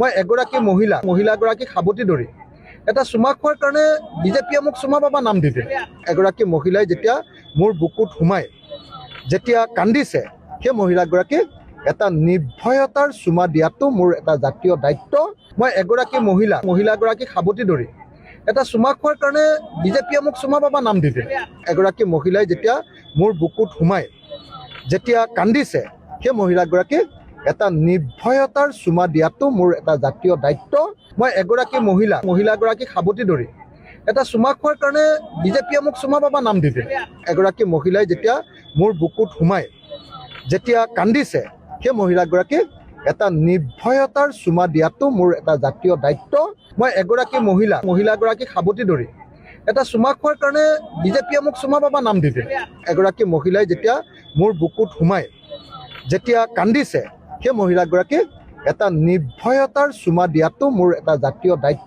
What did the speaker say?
মই এগৰাকী মহিলাগৰাকীক সাৱটি ধৰি এটা চুমা খোৱাৰ কাৰণে বিজেপিয়ে মোক চুমা বাবা নাম দি দিলে। এগৰাকী মহিলাই যেতিয়া মোৰ বুকুত সোমাই যেতিয়া কান্দিছে, সেই মহিলাগৰাকীক এটা নিৰ্ভয়তাৰ চুমা দিয়াটো মোৰ এটা জাতীয় দায়িত্ব। মই এগৰাকী মহিলাগৰাকীক সাৱটি ধৰি এটা চুমা খোৱাৰ কাৰণে বিজেপিয়ে মোক চুমা বাবা নাম দি দিলে। এগৰাকী মহিলাই যেতিয়া মোৰ বুকুত সোমাই যেতিয়া কান্দিছে, সেই মহিলাগৰাকীক এটা নিৰ্ভয়তাৰ চুমা দিয়াটো মোৰ এটা জাতীয় দায়িত্ব। মই এগৰাকী মহিলাগৰাকীক সাৱটি ধৰি এটা চুমা খোৱাৰ কাৰণে বিজেপিয়ে মোক চুমা বাবা নাম দি দিলে। এগৰাকী মহিলাই যেতিয়া মোৰ বুকুত সোমাই যেতিয়া কান্দিছে, সেই মহিলাগৰাকীক এটা নিৰ্ভয়তাৰ চুমা দিয়াটো মোৰ এটা জাতীয় দায়িত্ব। মই এগৰাকী মহিলাগৰাকীক সাৱটি ধৰি এটা চুমা খোৱাৰ কাৰণে বিজেপিয়ে মোক চুমা বাবা নাম দি দিলে। এগৰাকী মহিলাই যেতিয়া মোৰ বুকুত সোমাই যেতিয়া কান্দিছে, সেই মহিলাগৰাকীক এটা নিৰ্ভয়তাৰ চুমা দিয়াটো মোৰ এটা জাতীয় দায়িত্ব।